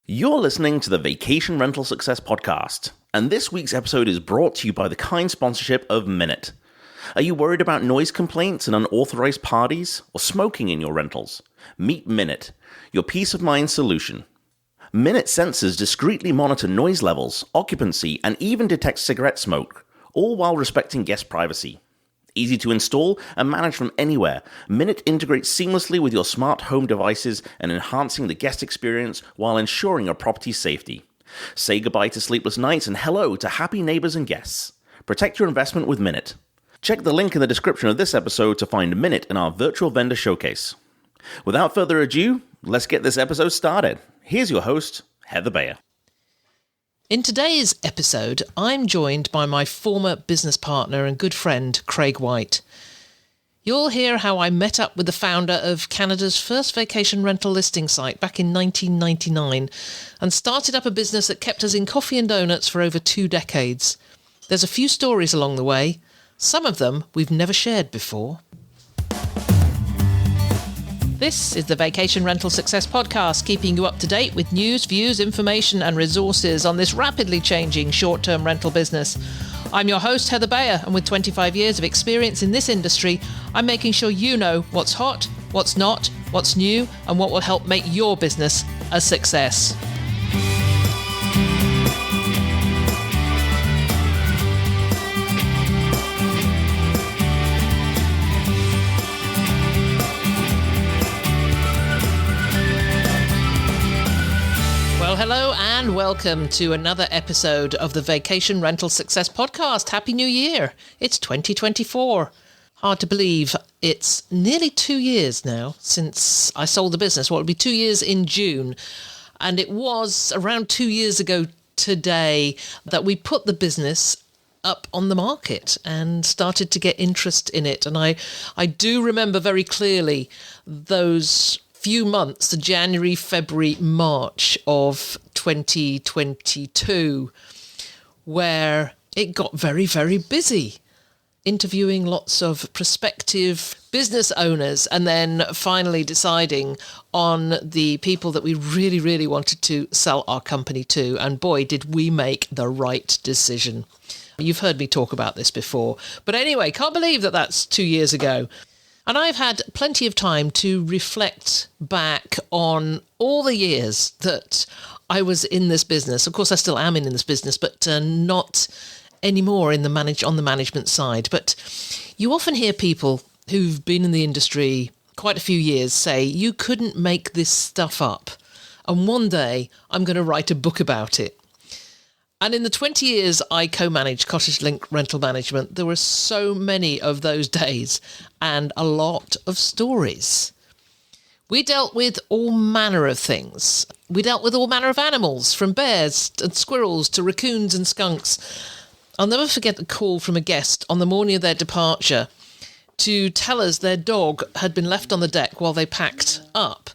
You're listening to the Vacation Rental Success Podcast, and this week's episode is brought to you by the kind sponsorship of Minute. Are you worried about noise complaints and unauthorized parties, or smoking in your rentals? Meet Minute, your peace of mind solution. Minute sensors discreetly monitor noise levels, occupancy, and even detect cigarette smoke, all while respecting guest privacy. Easy to install and manage from anywhere, Minute integrates seamlessly with your smart home devices and enhancing the guest experience while ensuring your property's safety. Say goodbye to sleepless nights and hello to happy neighbors and guests. Protect your investment with Minute. Check the link in the description of this episode to find Minute in our virtual vendor showcase. Without further ado, let's get this episode started. Here's your host, Heather Bayer. In today's episode, I'm joined by my former business partner and good friend, Craig White. You'll hear how I met up with the founder of Canada's first vacation rental listing site back in 1999 and started up a business that kept us in coffee and donuts for over 2 decades. There's a few stories along the way. Some of them we've never shared before. This is the Vacation Rental Success Podcast, keeping you up to date with news, views, information and resources on this rapidly changing short-term rental business. I'm your host, Heather Bayer, and with 25 years of experience in this industry, I'm making sure you know what's hot, what's not, what's new, and what will help make your business a success. Hello and welcome to another episode of the Vacation Rental Success Podcast. Happy New Year. It's 2024. Hard to believe it's nearly 2 years now since I sold the business. Well, it'll be 2 years in June. And it was around 2 years ago today that we put the business up on the market and started to get interest in it. And I do remember very clearly those few months, the January, February, March of 2022, where it got very, very busy, interviewing lots of prospective business owners and then finally deciding on the people that we really, really wanted to sell our company to. And boy, did we make the right decision. You've heard me talk about this before. But anyway, can't believe that that's 2 years ago. And I've had plenty of time to reflect back on all the years that I was in this business. Of course, I still am in this business, but not anymore on the management side. But you often hear people who've been in the industry quite a few years say, you couldn't make this stuff up. And one day I'm going to write a book about it. And in the 20 years I co-managed Cottage Link Rental Management, there were so many of those days and a lot of stories. We dealt with all manner of things. We dealt with all manner of animals, from bears and squirrels to raccoons and skunks. I'll never forget the call from a guest on the morning of their departure to tell us their dog had been left on the deck while they packed up.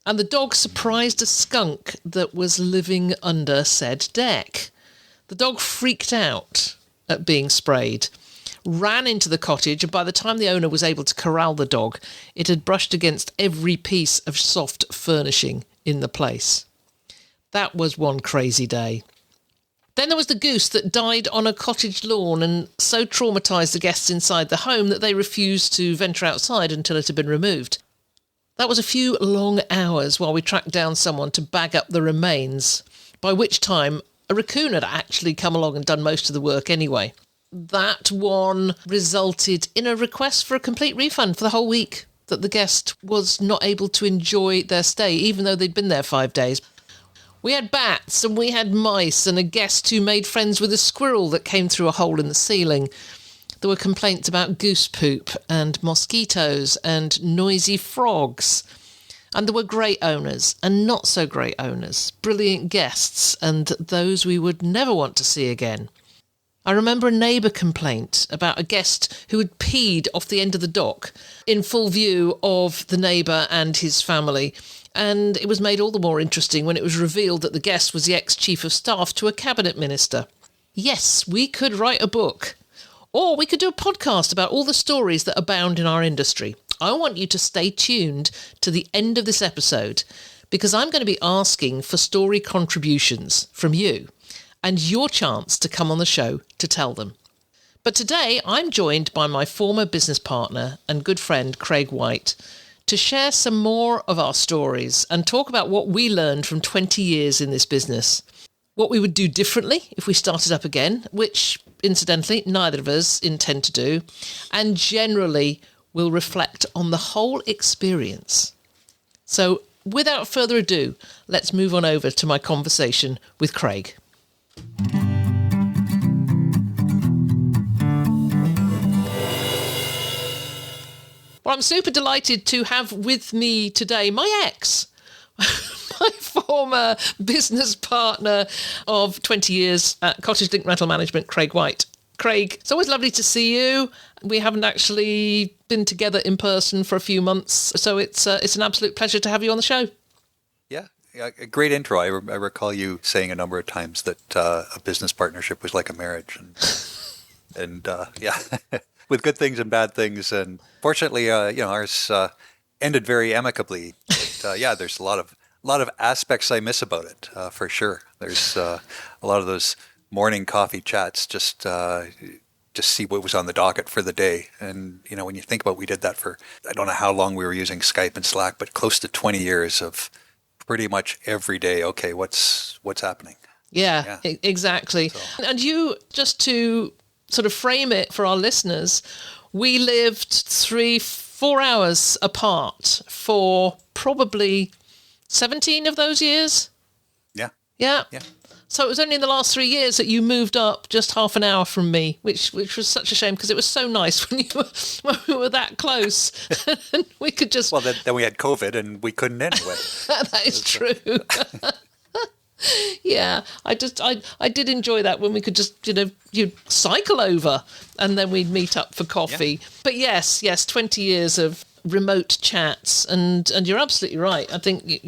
And the dog surprised a skunk that was living under said deck. The dog freaked out at being sprayed, ran into the cottage, and by the time the owner was able to corral the dog, it had brushed against every piece of soft furnishing in the place. That was one crazy day. Then there was the goose that died on a cottage lawn and so traumatised the guests inside the home that they refused to venture outside until it had been removed. That was a few long hours while we tracked down someone to bag up the remains, by which time a raccoon had actually come along and done most of the work anyway. That one resulted in a request for a complete refund for the whole week, that the guest was not able to enjoy their stay, even though they'd been there 5 days. We had bats and we had mice and a guest who made friends with a squirrel that came through a hole in the ceiling. There were complaints about goose poop and mosquitoes and noisy frogs. And there were great owners and not so great owners, brilliant guests and those we would never want to see again. I remember a neighbour complaint about a guest who had peed off the end of the dock in full view of the neighbour and his family. And it was made all the more interesting when it was revealed that the guest was the ex-chief of staff to a cabinet minister. Yes, we could write a book. Or we could do a podcast about all the stories that abound in our industry. I want you to stay tuned to the end of this episode because I'm going to be asking for story contributions from you and your chance to come on the show to tell them. But today I'm joined by my former business partner and good friend Craig White to share some more of our stories and talk about what we learned from 20 years in this business, what we would do differently if we started up again, which incidentally neither of us intend to do, and generally we'll reflect on the whole experience. So without further ado, let's move on over to my conversation with Craig. Well, I'm super delighted to have with me today my ex, my former business partner of 20 years at Cottage Link Rental Management, Craig White. Craig, it's always lovely to see you. We haven't actually been together in person for a few months, so it's an absolute pleasure to have you on the show. Yeah, a great intro. I recall you saying a number of times that a business partnership was like a marriage, and yeah. With good things and bad things, and fortunately, ours ended very amicably. But, yeah, there's a lot of aspects I miss about it, for sure. There's a lot of those morning coffee chats, just see what was on the docket for the day. And when you think about, we did that for, I don't know how long we were using Skype and Slack, but close to 20 years of pretty much every day. Okay, what's happening? Yeah. Exactly. So. And you, just to sort of frame it for our listeners, we lived 3-4 hours apart for probably 17 of those years. Yeah. So it was only in the last 3 years that you moved up just half an hour from me, which was such a shame because it was so nice when we were that close and we could just. Well, then we had COVID and we couldn't anyway. That is true. Yeah, I did enjoy that when we could just, you'd cycle over and then we'd meet up for coffee. Yeah. But yes, 20 years of remote chats, and you're absolutely right. I think,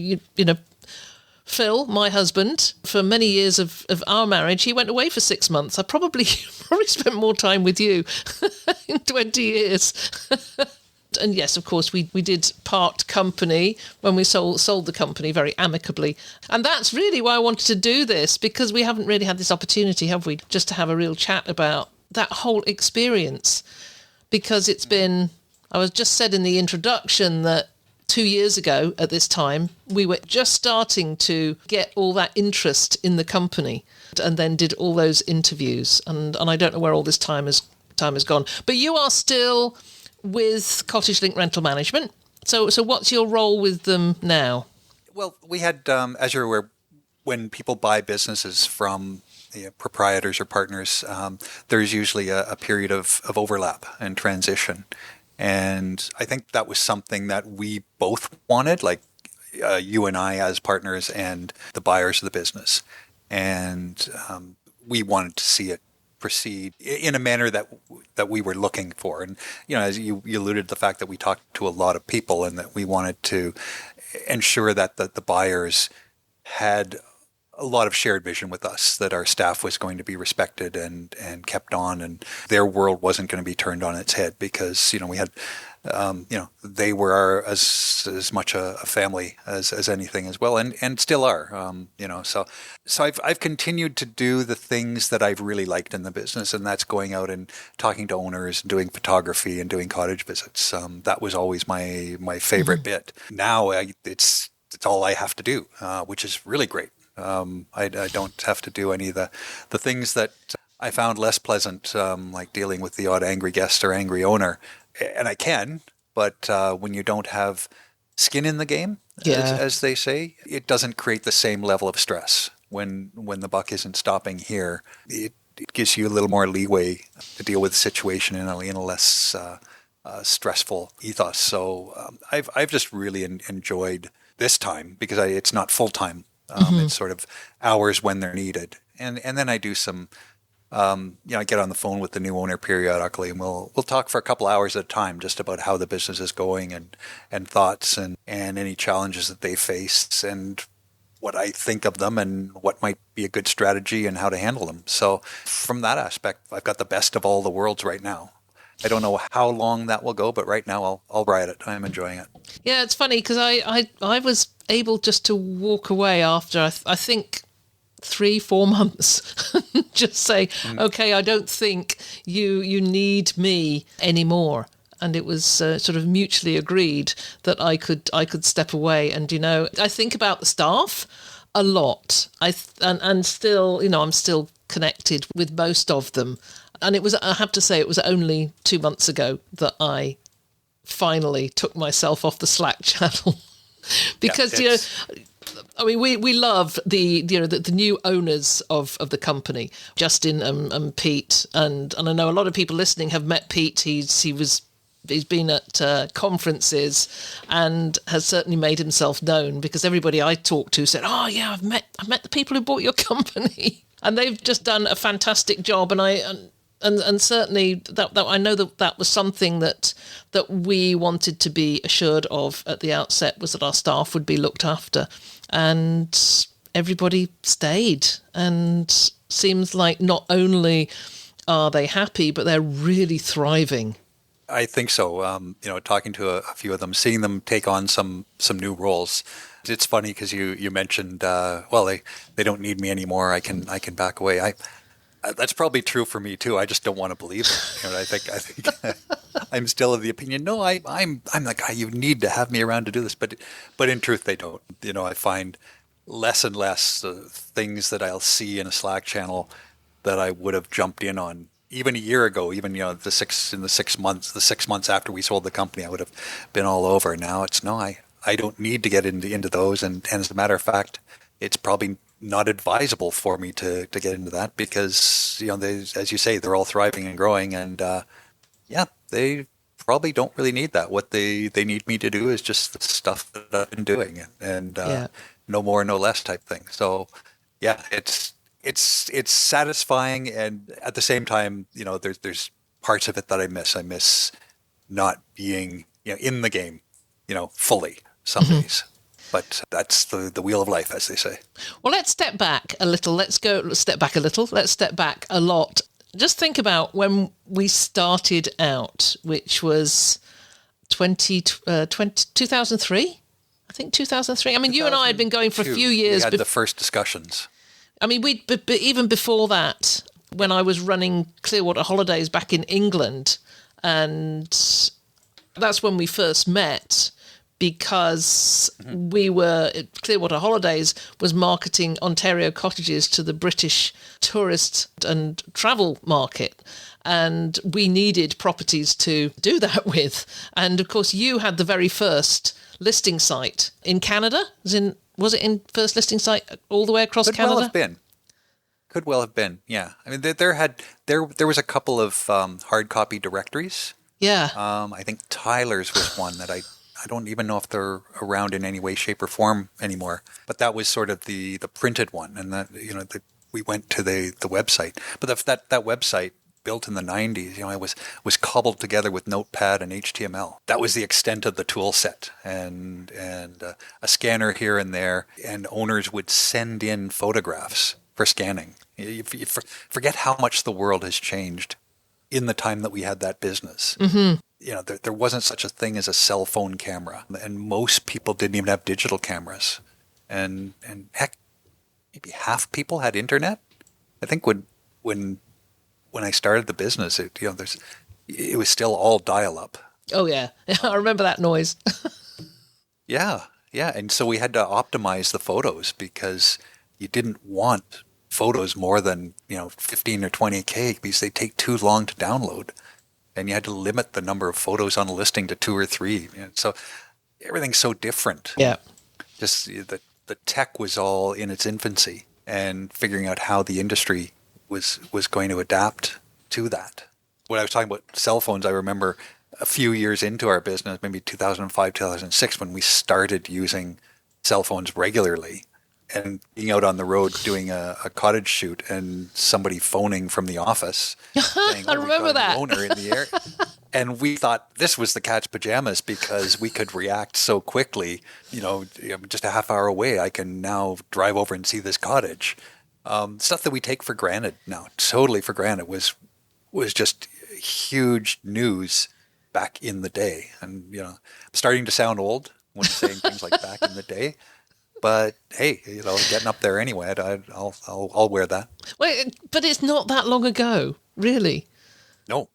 Phil, my husband, for many years of our marriage, he went away for 6 months. I probably spent more time with you in 20 years. And yes, of course, we did part company when we sold the company very amicably. And that's really why I wanted to do this, because we haven't really had this opportunity, have we, just to have a real chat about that whole experience. Because it's been, I was just said in the introduction that 2 years ago at this time, we were just starting to get all that interest in the company and then did all those interviews. And I don't know where all this time has gone. But you are still with Cottage Link Rental Management. So what's your role with them now? Well, we had, as you're aware, when people buy businesses from proprietors or partners, there's usually a period of overlap and transition. And I think that was something that we both wanted, like you and I as partners and the buyers of the business. And we wanted to see it proceed in a manner that we were looking for. And, as you alluded to the fact that we talked to a lot of people and that we wanted to ensure that the buyers had a lot of shared vision with us, that our staff was going to be respected and kept on, and their world wasn't going to be turned on its head because, we had, they were as much a family as anything as well, and still are, so I've continued to do the things that I've really liked in the business, and that's going out and talking to owners and doing photography and doing cottage visits. That was always my favorite bit. Now it's all I have to do, which is really great. I don't have to do any of the things that I found less pleasant, like dealing with the odd angry guest or angry owner. And I can, but when you don't have skin in the game, as they say, it doesn't create the same level of stress. When the buck isn't stopping here, it gives you a little more leeway to deal with the situation in a less stressful ethos. So I've just really enjoyed this time because it's not full time. It's sort of hours when they're needed. And then I do some, I get on the phone with the new owner periodically, and we'll talk for a couple hours at a time just about how the business is going and thoughts and any challenges that they face and what I think of them and what might be a good strategy and how to handle them. So from that aspect, I've got the best of all the worlds right now. I don't know how long that will go, but right now I'll ride it. I'm enjoying it. Yeah, it's funny because I was able just to walk away after, I think, 3-4 months, just say, okay, I don't think you need me anymore. And it was sort of mutually agreed that I could step away. And, I think about the staff a lot. And still, I'm still connected with most of them. And I have to say, it was only 2 months ago that I finally took myself off the Slack channel. Because, we love the new owners of the company, Justin and Pete, and I know a lot of people listening have met Pete. He's been at conferences and has certainly made himself known, because everybody I talked to said, "Oh yeah, I've met the people who bought your company," and they've just done a fantastic job. And certainly that I know that was something that we wanted to be assured of at the outset, was that our staff would be looked after, and everybody stayed, and seems like not only are they happy, but they're really thriving. I think so. Talking to a few of them, seeing them take on some new roles. It's funny because you mentioned, they don't need me anymore. I can back away. That's probably true for me too. I just don't want to believe it. I think I'm still of the opinion. No, I'm the guy. You need to have me around to do this, but in truth, they don't. I find less and less things that I'll see in a Slack channel that I would have jumped in on even a year ago. Even the 6 months after we sold the company, I would have been all over. Now it's no. I don't need to get into those, and as a matter of fact, it's probably not advisable for me to get into that, because they, as you say, they're all thriving and growing, and they probably don't really need that. What they need me to do is just the stuff that I've been doing, and no more, no less type thing. So it's satisfying, and at the same time, there's parts of it that I miss. I miss not being in the game, fully some days. But that's the wheel of life, as they say. Well, let's step back a little. Let's step back a little. Let's step back a lot. Just think about when we started out, which was 2003? I think 2003. I mean, you and I had been going for a few years. We had the first discussions. I mean, but even before that, when I was running Clearwater Holidays back in England, and that's when we first met, because Clearwater Holidays was marketing Ontario cottages to the British tourist and travel market. And we needed properties to do that with. And of course, you had the very first listing site in Canada. Was it in first listing site all the way across Canada? Could well have been. Yeah. I mean, there was a couple of hard copy directories. Yeah. I think Tyler's was one that I don't even know if they're around in any way, shape, or form anymore. But that was sort of the printed one, and that we went to the website. But that website, built in the 90s, it was cobbled together with Notepad and HTML. That was the extent of the tool set, and a scanner here and there, and owners would send in photographs for scanning. You forget how much the world has changed in the time that we had that business. Mm-hmm. There wasn't such a thing as a cell phone camera, and most people didn't even have digital cameras. And heck, maybe half people had internet. I think when I started the business, it was still all dial-up. Oh yeah, I remember that noise. Yeah, and so we had to optimize the photos, because you didn't want photos more than 15 or 20K, because they take too long to download. And you had to limit the number of photos on a listing to 2 or 3. So everything's so different. Yeah. Just the tech was all in its infancy, and figuring out how the industry was going to adapt to that. When I was talking about cell phones, I remember a few years into our business, maybe 2005, 2006, when we started using cell phones regularly, and being out on the road doing a cottage shoot, and somebody phoning from the office saying, I remember that. Owner in the air. And we thought this was the cat's pajamas, because we could react so quickly. Just a half hour away, I can now drive over and see this cottage. Stuff that we take for granted now, totally for granted, was just huge news back in the day. And I'm starting to sound old when saying things like back in the day. But hey, getting up there anyway, I'll wear that. Well, but it's not that long ago, really. No,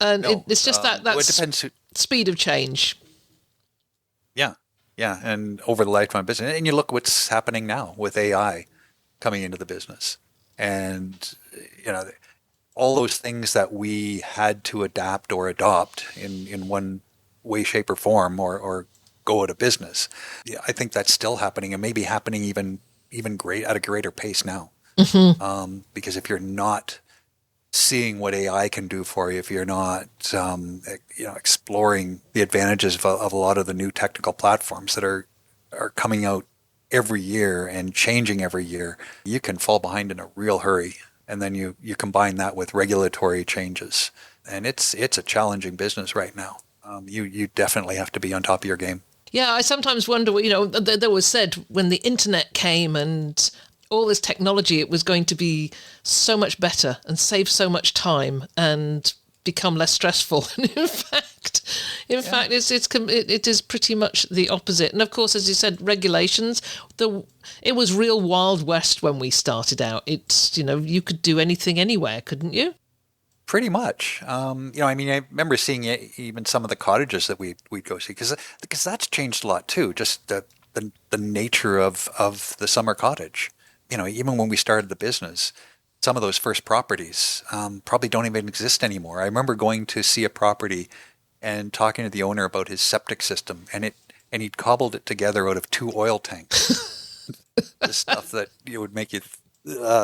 And no. it's just that Well, it depends. speed of change. Yeah, yeah, and over the lifetime of business, and you look what's happening now with AI coming into the business, and all those things that we had to adapt or adopt in one way, shape, or form, or go out of business. Yeah, I think that's still happening, and maybe happening even great at a greater pace now. Because if you're not seeing what AI can do for you, if you're not exploring the advantages of a lot of the new technical platforms that are coming out every year and changing every year, you can fall behind in a real hurry. And then you combine that with regulatory changes, and it's a challenging business right now. You definitely have to be on top of your game. Yeah, I sometimes wonder, there was said when the internet came and all this technology, it was going to be so much better and save so much time and become less stressful. And in fact, it is pretty much the opposite. And of course, as you said, regulations. It was real Wild West when we started out. It's you could do anything anywhere, couldn't you? Pretty much. I remember seeing even some of the cottages that we'd go see because that's changed a lot too. Just the nature of the summer cottage. Even when we started the business, some of those first properties probably don't even exist anymore. I remember going to see a property and talking to the owner about his septic system, and he'd cobbled it together out of 2 oil tanks. The stuff that would make you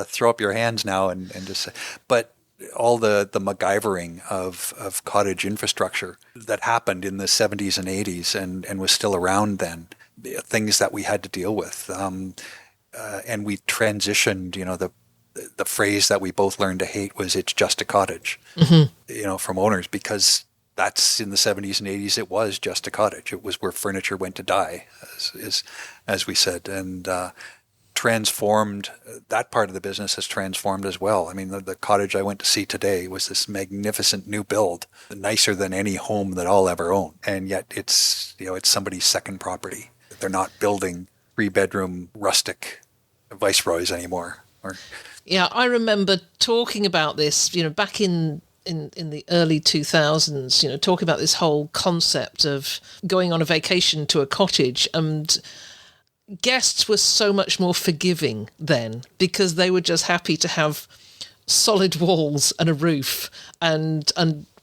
throw up your hands now and just. But all the MacGyvering of cottage infrastructure that happened in the 70s and 80s and was still around then, things that we had to deal with. And we transitioned, the phrase that we both learned to hate was "it's just a cottage," from owners, because that's in the 70s and 80s. It was just a cottage. It was where furniture went to die, as we said, and transformed. That part of the business has transformed as well. I mean, the cottage I went to see today was this magnificent new build, nicer than any home that I'll ever own, and yet it's somebody's second property. They're not building 3-bedroom rustic viceroys anymore. Yeah, I remember talking about this, back in the early 2000s, talking about this whole concept of going on a vacation to a cottage, and guests were so much more forgiving then because they were just happy to have solid walls and a roof, and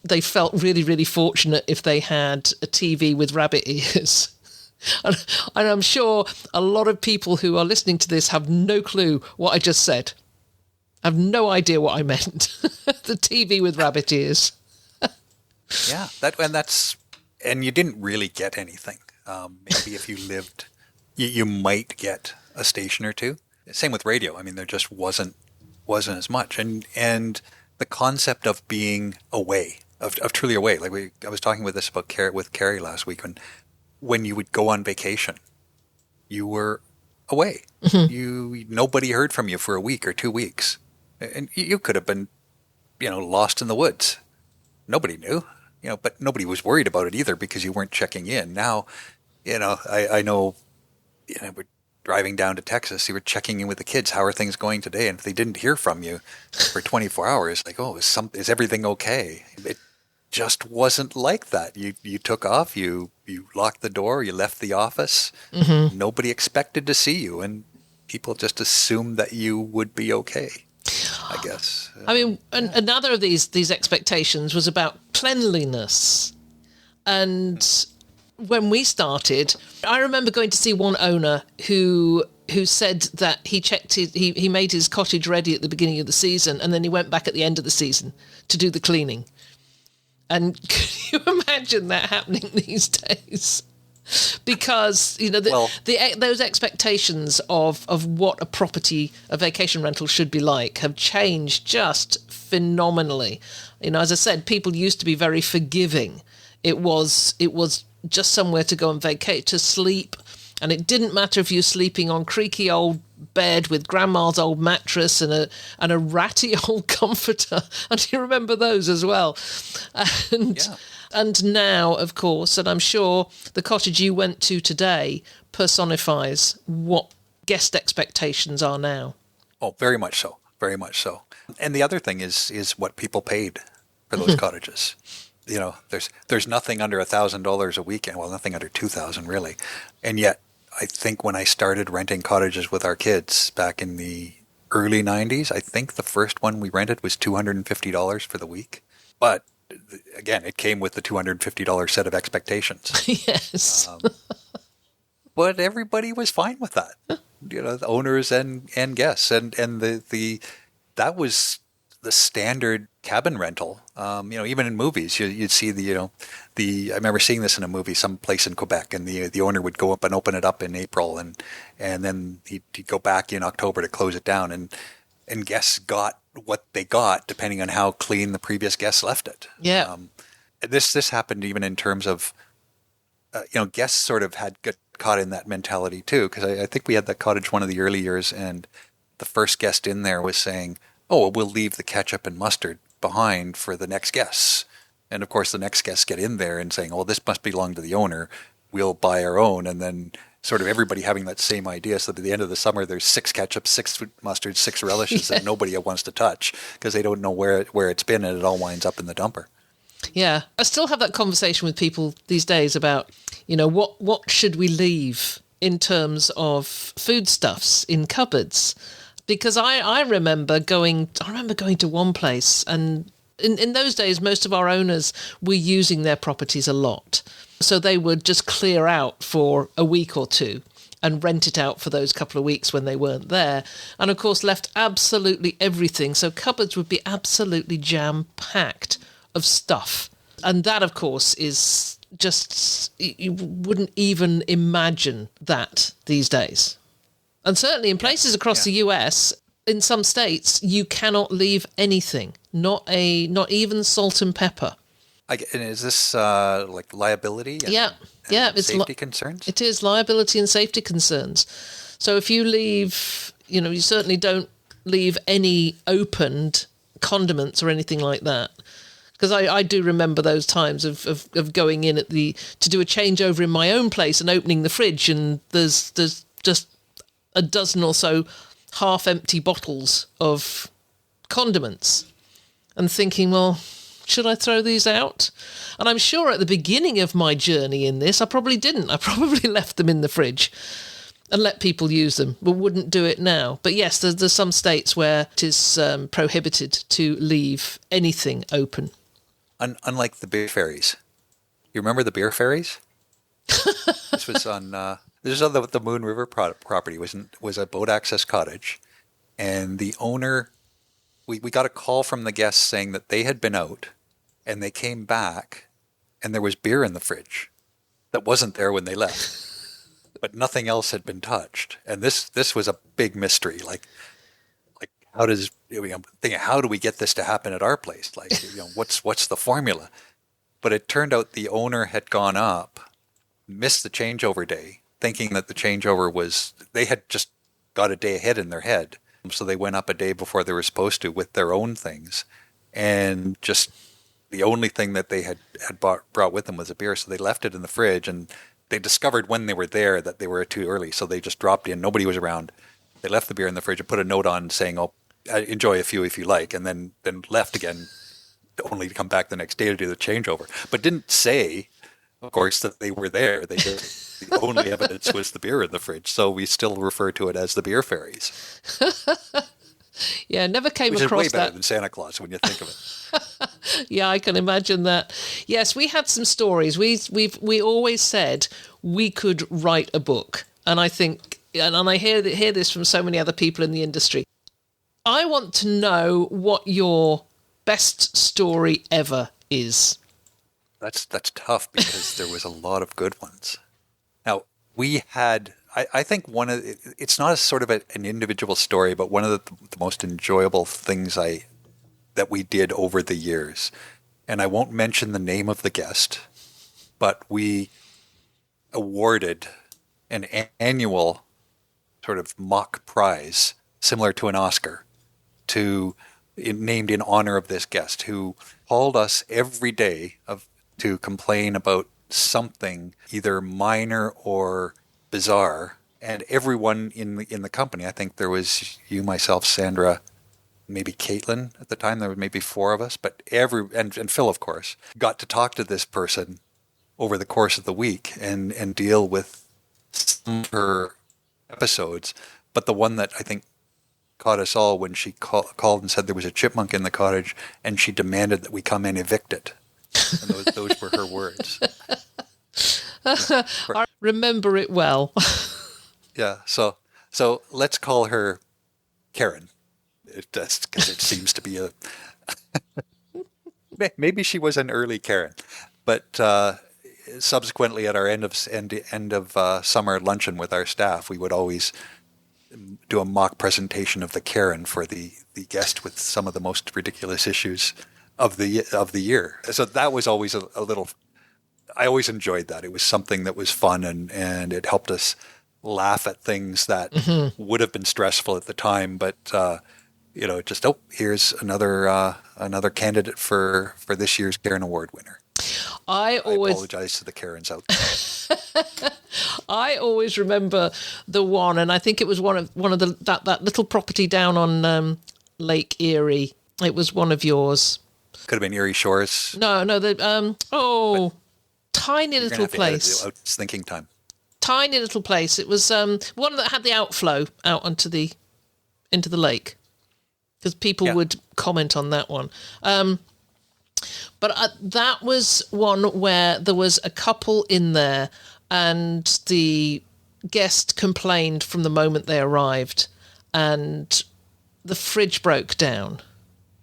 they felt really, really fortunate if they had a TV with rabbit ears. And I'm sure a lot of people who are listening to this have no clue what I just said. I have no idea what I meant. The TV with rabbit ears. Yeah, and you didn't really get anything. Maybe if you lived, you might get a station or two. Same with radio. I mean, there just wasn't as much. And the concept of being away, of truly away. Like I was talking with Carrie last week when you would go on vacation, you were away. Mm-hmm. Nobody heard from you for a week or 2 weeks, and you could have been, lost in the woods. Nobody knew, but nobody was worried about it either because you weren't checking in. Now, I know, we're driving down to Texas. You were checking in with the kids. How are things going today? And if they didn't hear from you for 24 hours, like, oh, is everything okay? It just wasn't like that. You took off, you locked the door, you left the office. Mm-hmm. Nobody expected to see you, and people just assumed that you would be okay, I guess. I mean, another of these expectations was about cleanliness. And when we started, I remember going to see one owner who said that he made his cottage ready at the beginning of the season, and then he went back at the end of the season to do the cleaning. And can you imagine that happening these days? Because those expectations of what a vacation rental should be like have changed just phenomenally. As I said, people used to be very forgiving. It was just somewhere to go and vacate, to sleep, and it didn't matter if you're sleeping on creaky old bed with grandma's old mattress and a ratty old comforter. And you remember those as well. And now, of course, and I'm sure the cottage you went to today personifies what guest expectations are now. Oh, very much so. Very much so. And the other thing is what people paid for those cottages. You know, there's nothing under $1,000 a weekend. Well, nothing under $2,000 really. And yet, I think when I started renting cottages with our kids back in the early 90s, I think the first one we rented was $250 for the week. But again, it came with the $250 set of expectations. Yes. But everybody was fine with that. You know, the owners and guests. And that was the standard cabin rental. You know, even in movies, you'd see I remember seeing this in a movie someplace in Quebec, and the owner would go up and open it up in April, and then he'd go back in October to close it down, and guests got what they got depending on how clean the previous guests left it. Yeah. This happened even in terms of, guests sort of got caught in that mentality too, because I think we had that cottage one of the early years, and the first guest in there was saying, "Oh, well, we'll leave the ketchup and mustard behind for the next guests." And of course, the next guests get in there and saying, "Oh, this must belong to the owner. We'll buy our own." And then sort of everybody having that same idea. So that at the end of the summer, there's 6 ketchup, 6 mustards, 6 relishes that nobody wants to touch because they don't know where it's been, and it all winds up in the dumper. Yeah. I still have that conversation with people these days about, what should we leave in terms of foodstuffs in cupboards? Because I remember going to one place, and in those days, most of our owners were using their properties a lot. So they would just clear out for a week or two and rent it out for those couple of weeks when they weren't there. And of course, left absolutely everything. So cupboards would be absolutely jam-packed of stuff. And that, of course, is just, you wouldn't even imagine that these days. And certainly in places across the US, in some states, you cannot leave anything, not even salt and pepper. And is this like liability? It's safety concerns? It is liability and safety concerns. So if you leave, you certainly don't leave any opened condiments or anything like that. Because I do remember those times of going in to do a changeover in my own place and opening the fridge, and there's just a dozen or so half-empty bottles of condiments, and thinking, well, should I throw these out? And I'm sure at the beginning of my journey in this, I probably didn't. I probably left them in the fridge and let people use them, but wouldn't do it now. But yes, there's some states where it is prohibited to leave anything open. Unlike the beer ferries. You remember the beer ferries? This was on the Moon River property. Was a boat access cottage, and the owner, we got a call from the guests saying that they had been out, and they came back, and there was beer in the fridge that wasn't there when they left, but nothing else had been touched. And this was a big mystery. Like how do we get this to happen at our place? Like, what's the formula? But it turned out the owner had gone up, missed the changeover day, thinking that the changeover they had just got a day ahead in their head. So they went up a day before they were supposed to with their own things. And just the only thing that they had brought with them was a beer. So they left it in the fridge, and they discovered when they were there that they were too early. So they just dropped in. Nobody was around. They left the beer in the fridge and put a note on saying, "Oh, enjoy a few if you like," and then left again, only to come back the next day to do the changeover. But didn't say, of course, that they were there. They just, the only evidence was the beer in the fridge. So we still refer to it as the beer ferries. Yeah, never came across that. Which is way better than Santa Claus when you think of it. Yeah, I can imagine that. Yes, we had some stories. We always said we could write a book, and I think, and I hear this from so many other people in the industry. I want to know what your best story ever is. That's tough, because there was a lot of good ones. Now, we had, I think it's not a sort of an individual story, but one of the most enjoyable things that we did over the years. And I won't mention the name of the guest, but we awarded an annual sort of mock prize, similar to an Oscar, named in honor of this guest, who called us every day to complain about something either minor or bizarre. And everyone in the company, I think there was you, myself, Sandra, maybe Caitlin at the time. There were maybe 4 of us, but and Phil, of course, got to talk to this person over the course of the week and deal with some of her episodes. But the one that I think caught us all when she called and said there was a chipmunk in the cottage, and she demanded that we come and evict it. And those were her words. I remember it well. Yeah, so let's call her Karen. Because it seems to be a... Maybe she was an early Karen. But subsequently at our end of summer luncheon with our staff, we would always do a mock presentation of the Karen for the guest with some of the most ridiculous issues of the year. So that was always a little... I always enjoyed that. It was something that was fun, and it helped us laugh at things that would have been stressful at the time, but just here's another candidate for this year's Karen Award winner. I apologize to the Karens out there. I always remember the one, and I think it was one of that little property down on Lake Erie. It was one of yours. Could have been Erie Shores. No, tiny little place. It's thinking time. Tiny little place. It was one that had the outflow out into the lake, because people would comment on that one. But that was one where there was a couple in there, and the guest complained from the moment they arrived, and the fridge broke down.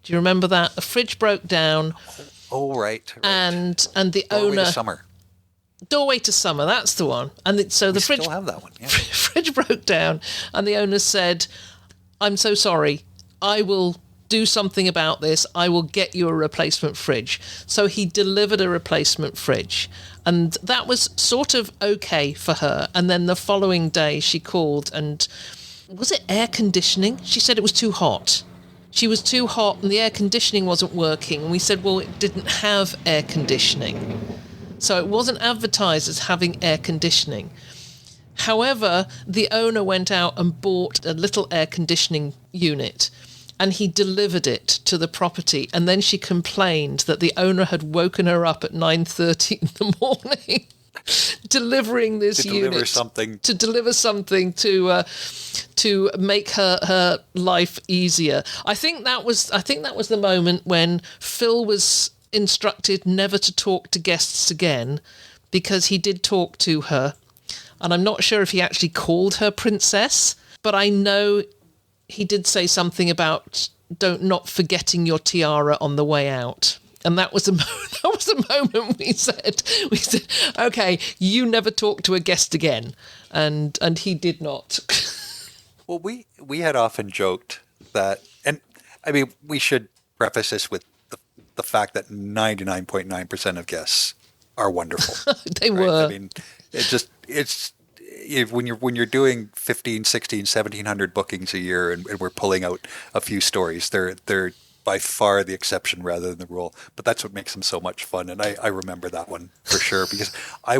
Do you remember that? The fridge broke down. Oh, right. And the owner... Doorway to Summer, that's the one. And the fridge still have that one. Yeah. Fridge broke down, and the owner said, "I'm so sorry. I will do something about this. I will get you a replacement fridge." So he delivered a replacement fridge, and that was sort of okay for her. And then the following day she called, and was it air conditioning? She said it was too hot. She was too hot and the air conditioning wasn't working. And we said, well, it didn't have air conditioning. So it wasn't advertised as having air conditioning. However, the owner went out and bought a little air conditioning unit, and he delivered it to the property. And then she complained that the owner had woken her up at 9:30 in the morning, delivering this unit to deliver something to make her life easier. I think that was the moment when Phil was instructed never to talk to guests again, because he did talk to her, and I'm not sure if he actually called her princess, but I know he did say something about not forgetting your tiara on the way out. And that was the moment we said, okay, you never talk to a guest again, and he did not. Well, we had often joked that, and I mean, we should preface this with the fact that 99.9% of guests are wonderful. They were. I mean, when you're doing 15, 16, 1,700 bookings a year, and we're pulling out a few stories, they're by far the exception rather than the rule. But that's what makes them so much fun. And I remember that one for sure, because I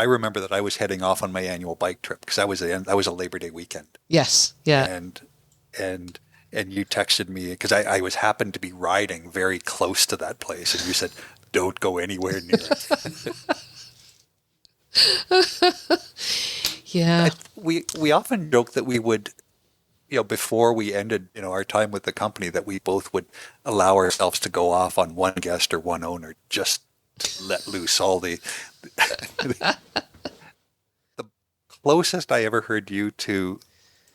remember that I was heading off on my annual bike trip, because that was a Labor Day weekend. Yes. Yeah. And you texted me, because I happened to be riding very close to that place, and you said, "Don't go anywhere near it." Yeah. We often joke that we would, before we ended, our time with the company, that we both would allow ourselves to go off on one guest or one owner, just to let loose all the closest I ever heard you to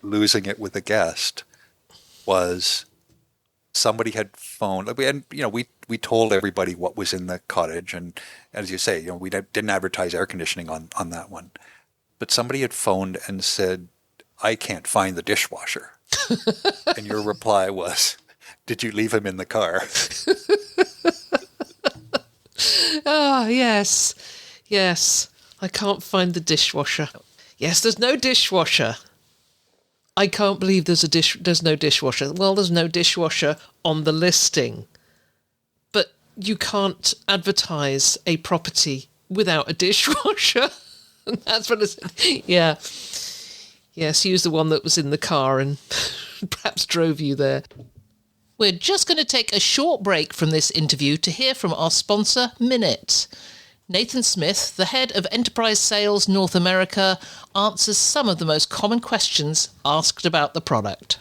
losing it with a guest was somebody had phoned, and we told everybody what was in the cottage, and as you say, we didn't advertise air conditioning on that one, but somebody had phoned and said, "I can't find the dishwasher," and your reply was, "Did you leave him in the car?" Oh, yes, I can't find the dishwasher. Yes, there's no dishwasher. I can't believe there's no dishwasher. Well, there's no dishwasher on the listing. But you can't advertise a property without a dishwasher. That's what I said. Yeah. Yes, use the one that was in the car and perhaps drove you there. We're just going to take a short break from this interview to hear from our sponsor, Minute. Nathan Smith, the head of Enterprise Sales North America, answers some of the most common questions asked about the product.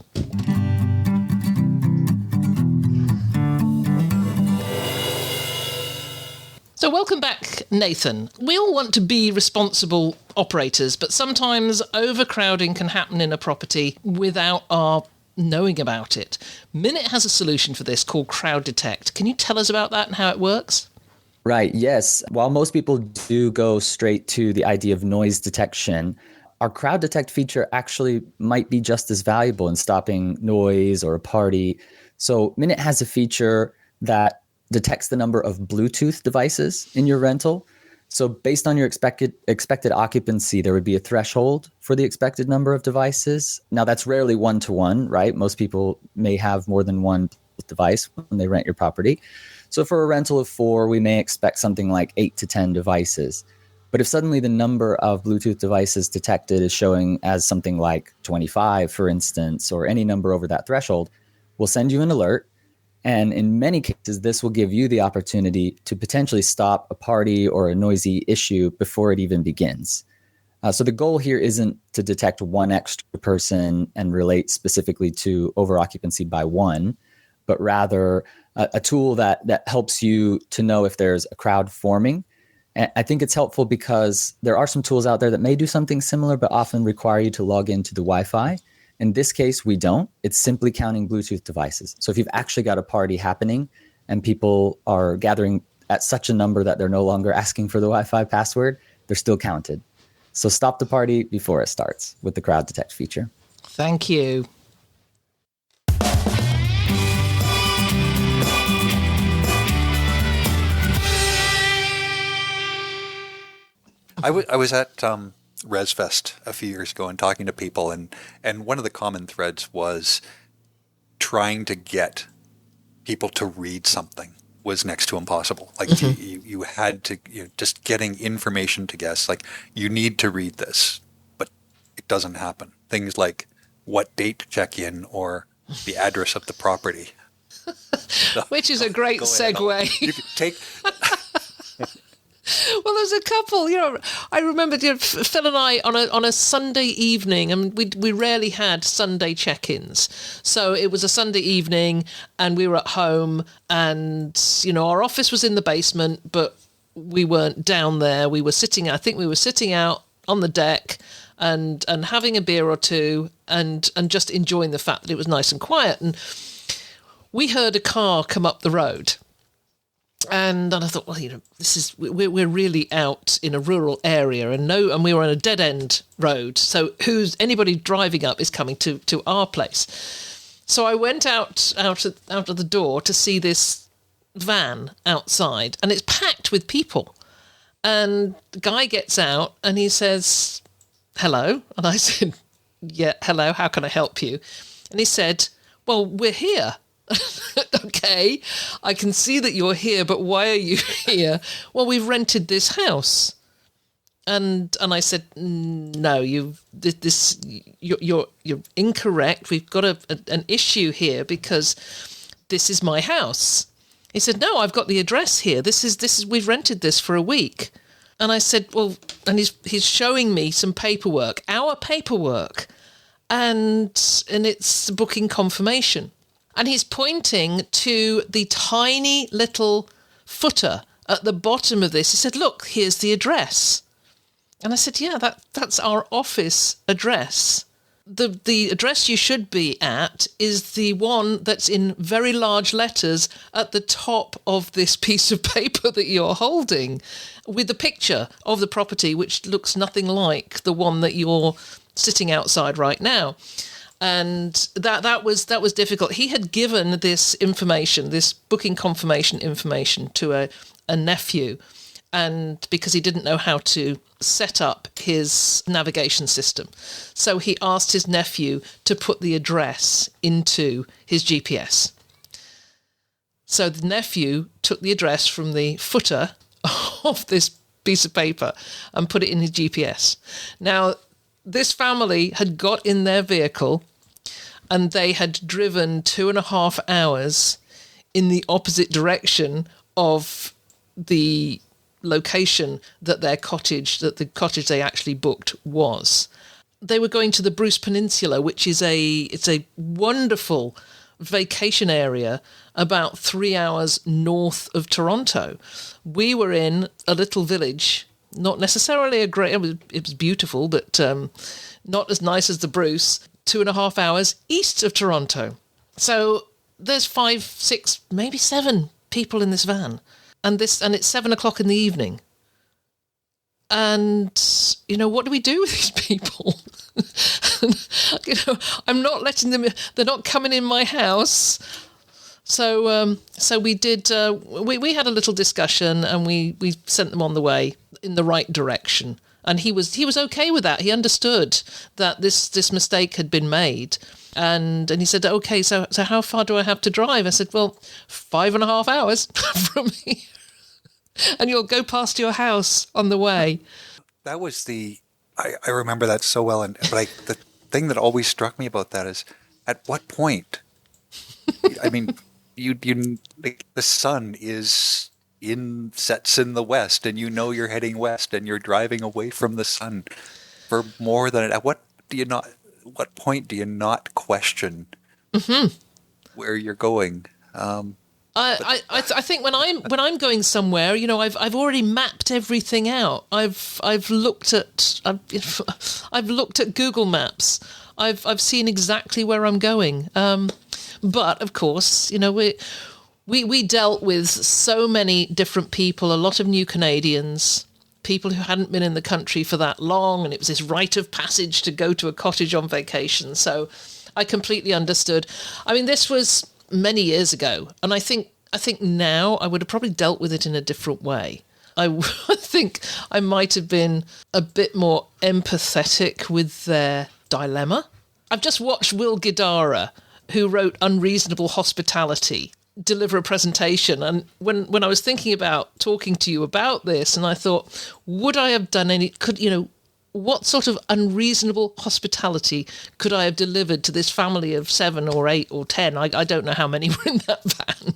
So welcome back, Nathan. We all want to be responsible operators, but sometimes overcrowding can happen in a property without our knowing about it. Minute has a solution for this called Crowd Detect. Can you tell us about that and how it works? Right, yes. While most people do go straight to the idea of noise detection, our Crowd Detect feature actually might be just as valuable in stopping noise or a party. So Minute has a feature that detects the number of Bluetooth devices in your rental. So based on your expected occupancy, there would be a threshold for the expected number of devices. Now, that's rarely one-to-one, right? Most people may have more than one device when they rent your property. So for a rental of 4, we may expect something like 8 to 10 devices. But if suddenly the number of Bluetooth devices detected is showing as something like 25, for instance, or any number over that threshold, we'll send you an alert. And in many cases, this will give you the opportunity to potentially stop a party or a noisy issue before it even begins. So the goal here isn't to detect one extra person and relate specifically to overoccupancy by one, but rather a tool that helps you to know if there's a crowd forming. And I think it's helpful because there are some tools out there that may do something similar, but often require you to log into the Wi-Fi. In this case, we don't. It's simply counting Bluetooth devices. So if you've actually got a party happening and people are gathering at such a number that they're no longer asking for the Wi-Fi password, they're still counted. So stop the party before it starts with the Crowd Detect feature. Thank you. I was at ResFest a few years ago and talking to people, and one of the common threads was trying to get people to read something was next to impossible. Like you had to, just getting information to guests, like you need to read this, but it doesn't happen. Things like what date to check in or the address of the property. Which is a great segue. You could take... Well, there's a couple, I remember Phil and I on a Sunday evening, and we rarely had Sunday check-ins. So it was a Sunday evening and we were at home and, our office was in the basement, but we weren't down there. We were sitting out on the deck and having a beer or two and just enjoying the fact that it was nice and quiet. And we heard a car come up the road. And I thought, well, we're really out in a rural area, and we were on a dead end road. So anybody driving up is coming to our place. So I went out of the door to see this van outside, and it's packed with people. And the guy gets out and he says, "Hello," and I said, "Yeah, hello. How can I help you?" And he said, "Well, we're here." Okay, I can see that you're here, but why are you here? Well, we've rented this house. And I said, no, you're incorrect. We've got an issue here because this is my house. He said, no, I've got the address here. This is we've rented this for a week. And I said, well, and he's showing me some paperwork, our paperwork, and it's the booking confirmation. And he's pointing to the tiny little footer at the bottom of this. He said, look, here's the address. And I said, yeah, that's our office address. The address you should be at is the one that's in very large letters at the top of this piece of paper that you're holding, with a picture of the property, which looks nothing like the one that you're sitting outside right now. And that was difficult. He had given this information, this booking confirmation information, to a nephew, and because he didn't know how to set up his navigation system. So he asked his nephew to put the address into his GPS. So the nephew took the address from the footer of this piece of paper and put it in his GPS. Now, this family had got in their vehicle and they had driven 2.5 hours in the opposite direction of the location that the cottage they actually booked was. They were going to the Bruce Peninsula, which is it's a wonderful vacation area about 3 hours north of Toronto. We were in a little village, not necessarily it was beautiful, but not as nice as the Bruce, 2.5 hours east of Toronto. So there's 5, 6, maybe 7 people in this van. And it's 7:00 in the evening. And, what do we do with these people? I'm not letting them, they're not coming in my house. So we did, we had a little discussion and we sent them on the way in the right direction. And he was okay with that. He understood that this mistake had been made. And he said, okay, so how far do I have to drive? I said, well, 5.5 hours from here. And you'll go past your house on the way. That was I remember that so well. But the thing that always struck me about that is, at what point? I mean, the sun sets in the west, and you're heading west, and you're driving away from the sun for more than at what point do you not question where you're going? I think when I'm going somewhere, I've already mapped everything out. I've looked at Google Maps. I've seen exactly where I'm going. But of course, we dealt with so many different people, a lot of new Canadians, people who hadn't been in the country for that long, and it was this rite of passage to go to a cottage on vacation. So I completely understood. I mean, this was many years ago, and I think now I would have probably dealt with it in a different way. I think I might have been a bit more empathetic with their dilemma. I've just watched Will Guidara, who wrote Unreasonable Hospitality, deliver a presentation, and when I was thinking about talking to you about this, and I thought, would I have done what sort of unreasonable hospitality could I have delivered to this family of 7 or 8 or 10? I don't know how many were in that van.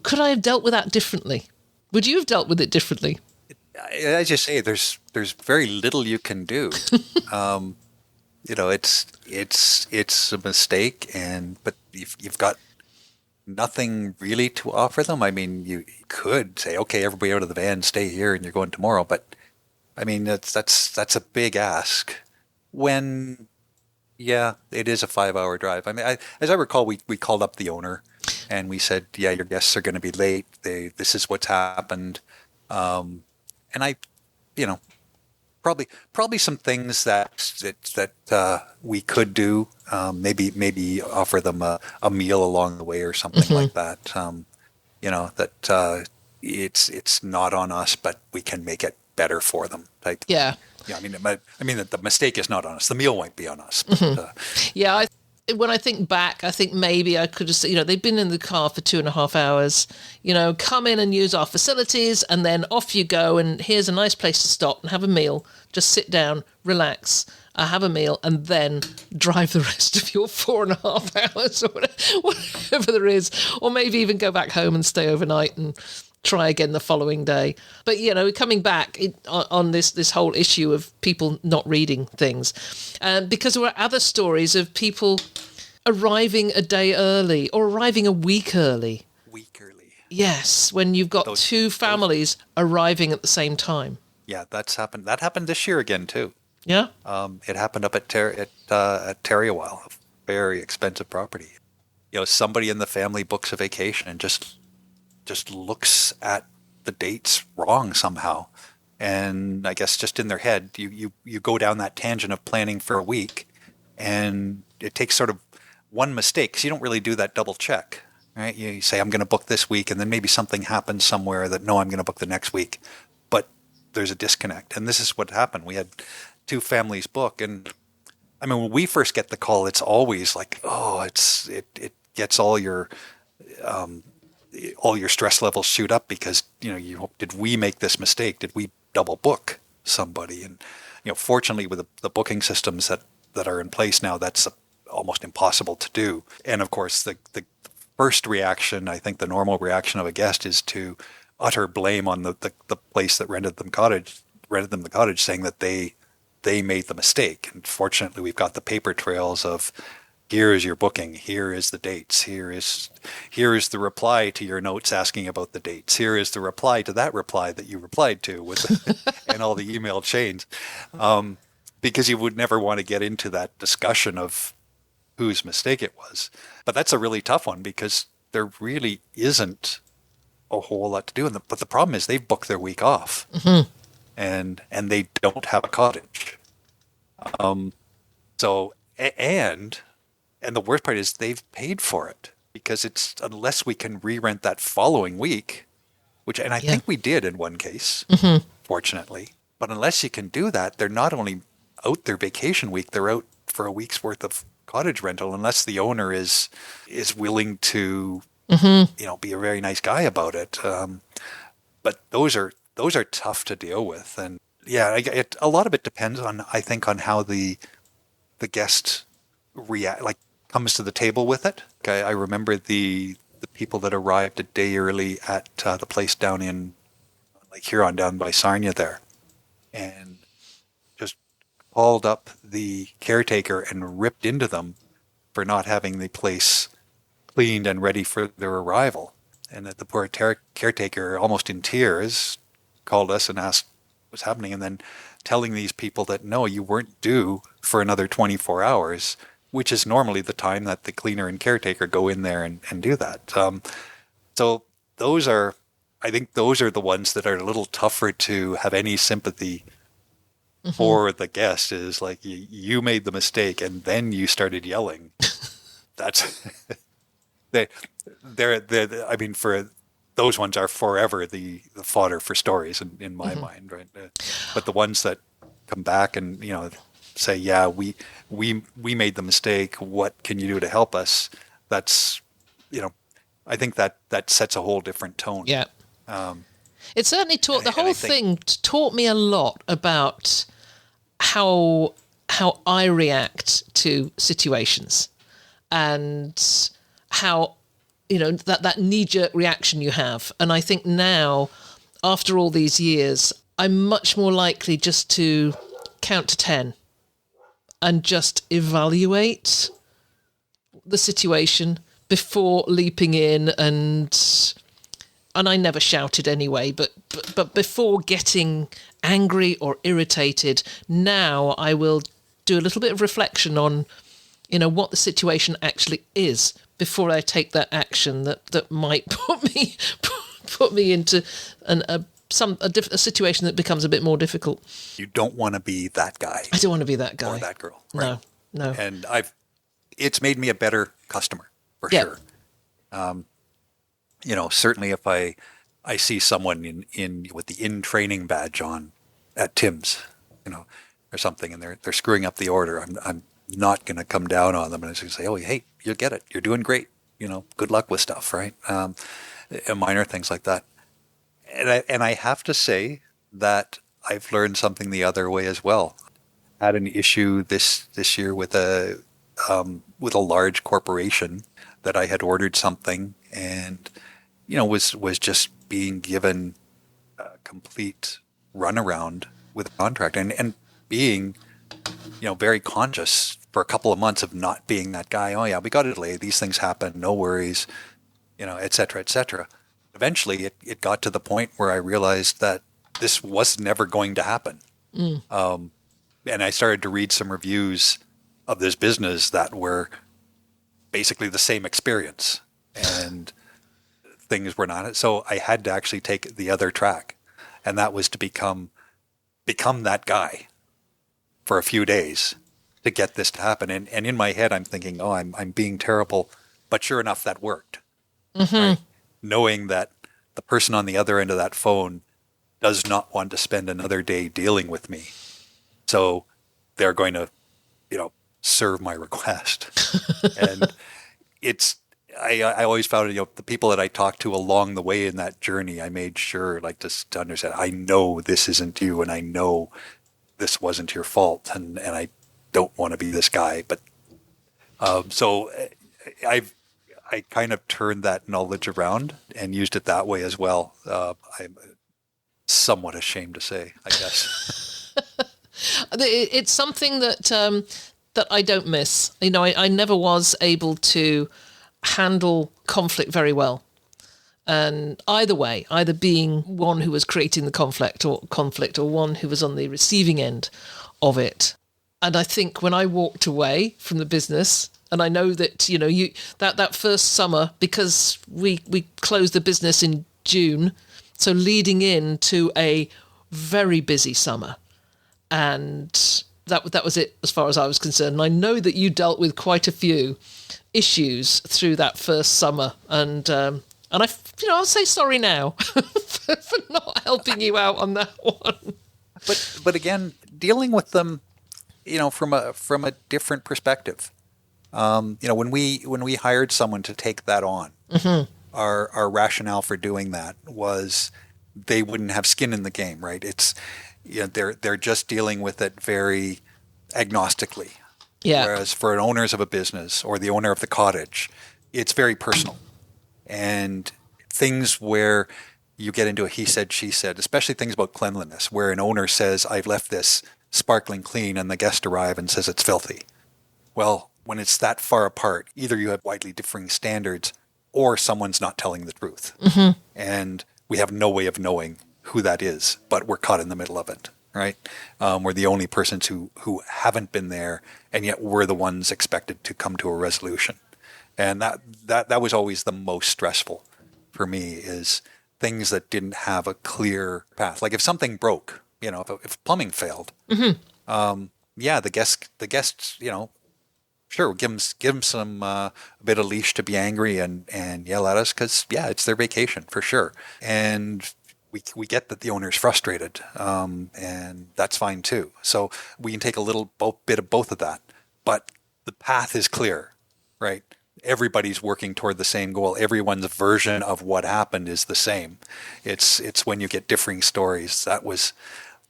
Could I have dealt with that differently? Would you have dealt with it differently? As you say, there's very little you can do. It's a mistake, but you've got nothing really to offer them. I mean, you could say, okay, everybody out of the van, stay here, and you're going tomorrow, but I mean, that's a big ask. When, it is a 5-hour drive. I mean, as I recall, we called up the owner and we said, yeah, your guests are going to be late. This is what's happened. And I, probably some things that we could do. Maybe offer them a meal along the way or something like that. It's not on us, but we can make it better for them. Yeah. I mean, the mistake is not on us. The meal won't be on us. But, when I think back, I think maybe I could have, they've been in the car for 2.5 hours, come in and use our facilities, and then off you go, and here's a nice place to stop and have a meal. Just sit down, relax, have a meal, and then drive the rest of your 4.5 hours or whatever there is, or maybe even go back home and stay overnight and try again the following day. But, coming back on this whole issue of people not reading things, because there were other stories of people arriving a day early or arriving a week early. Yes, when you've got two families arriving at the same time. Yeah, that's happened. That happened this year again, too. Yeah? It happened up at Terriwell, a very expensive property. Somebody in the family books a vacation and just looks at the dates wrong somehow. And I guess just in their head, you go down that tangent of planning for a week, and it takes sort of one mistake, because you don't really do that double check, right? You say, I'm going to book this week, and then maybe something happens somewhere that, no, I'm going to book the next week. But there's a disconnect. And this is what happened. We had 2 families book. And I mean, when we first get the call, it's always like, it gets all your stress levels shoot up, because did we make this mistake? Did we double book somebody. And, fortunately with the booking systems that are in place now, that's almost impossible to do. And of course, the first reaction, I think the normal reaction of a guest is to utter blame on the place that rented them the cottage, saying that they made the mistake. And fortunately, we've got the paper trails of, here is your booking, here is the dates, here is the reply to your notes asking about the dates, here is the reply to that reply that you replied to and all the email chains, because you would never want to get into that discussion of whose mistake it was. But that's a really tough one because there really isn't a whole lot to do. But the problem is they've booked their week off, and they don't have a cottage. And the worst part is they've paid for it, because it's, unless we can re-rent that following week, and I think we did in one case, fortunately. But unless you can do that, they're not only out their vacation week, they're out for a week's worth of cottage rental, unless the owner is willing to, be a very nice guy about it. But those are tough to deal with. And a lot of it depends on, I think, on how the guest comes to the table with it. Okay, I remember the people that arrived a day early at the place down in Lake Huron, down by Sarnia there, and just called up the caretaker and ripped into them for not having the place cleaned and ready for their arrival. And that the poor caretaker, almost in tears, called us and asked what's happening, and then telling these people that no, you weren't due for another 24 hours, which is normally the time that the cleaner and caretaker go in there and do that. So I think those are the ones that are a little tougher to have any sympathy for the guest, is like, you made the mistake and then you started yelling. That's, I mean, for those ones are forever the fodder for stories in my mind, right? But the ones that come back and, say, yeah, we made the mistake, what can you do to help us? That's, I think that sets a whole different tone. Yeah. It certainly taught, the whole thing taught me a lot about how I react to situations, and how, that knee-jerk reaction you have. And I think now, after all these years, I'm much more likely just to count to 10 and just evaluate the situation before leaping in, and I never shouted anyway, but before getting angry or irritated, now I will do a little bit of reflection on, what the situation actually is before I take that action that might put me into a situation that becomes a bit more difficult. You don't want to be that guy. I don't want to be that guy. Or that girl. Right? No. And it's made me a better customer, for sure. Certainly if I see someone in with the in-training badge on at Tim's, or something, and they're screwing up the order, I'm not going to come down on them and just say, oh, hey, you get it. You're doing great. Good luck with stuff, right? And minor things like that. And I have to say that I've learned something the other way as well. I had an issue this year with a large corporation that I had ordered something and was just being given a complete runaround with a contract and being very conscious for a couple of months of not being that guy. Oh yeah, we got it delayed. These things happen. No worries. Et cetera, et cetera. Eventually, it got to the point where I realized that this was never going to happen. And I started to read some reviews of this business that were basically the same experience, and things were not. So I had to actually take the other track, and that was to become that guy for a few days to get this to happen. And in my head, I'm thinking, oh, I'm being terrible. But sure enough, that worked. Right? Knowing that the person on the other end of that phone does not want to spend another day dealing with me. So they're going to, serve my request. And I always found, the people that I talked to along the way in that journey, I made sure just to understand, I know this isn't you, and I know this wasn't your fault, and I don't want to be this guy. But so I kind of turned that knowledge around and used it that way as well. I'm somewhat ashamed to say, I guess. It's something that I don't miss. I never was able to handle conflict very well. And either way, either being one who was creating the conflict or one who was on the receiving end of it. And I think when I walked away from the business, and I know that, that first summer, because we closed the business in June, so leading into a very busy summer. And that was it as far as I was concerned. And I know that you dealt with quite a few issues through that first summer. And I'll say sorry now for not helping you out on that one. But again, dealing with them, from a different perspective. When we hired someone to take that on, mm-hmm. our rationale for doing that was they wouldn't have skin in the game, right? It's they're just dealing with it very agnostically. Yeah. Whereas for owners of a business or the owner of the cottage, it's very personal. And things where you get into a he said, she said, especially things about cleanliness, where an owner says, I've left this sparkling clean, and the guest arrive and says it's filthy. Well, when it's that far apart, either you have widely differing standards or someone's not telling the truth. Mm-hmm. And we have no way of knowing who that is, but we're caught in the middle of it, right? We're the only persons who haven't been there, and yet we're the ones expected to come to a resolution. And that was always the most stressful for me, is things that didn't have a clear path. Like if something broke, if plumbing failed, mm-hmm. The guests, sure, we'll give them some a bit of leash to be angry and yell at us because, it's their vacation for sure. And we get that the owner's frustrated, and that's fine too. So we can take a little bit of both of that, but the path is clear, right? Everybody's working toward the same goal. Everyone's version of what happened is the same. It's when you get differing stories that was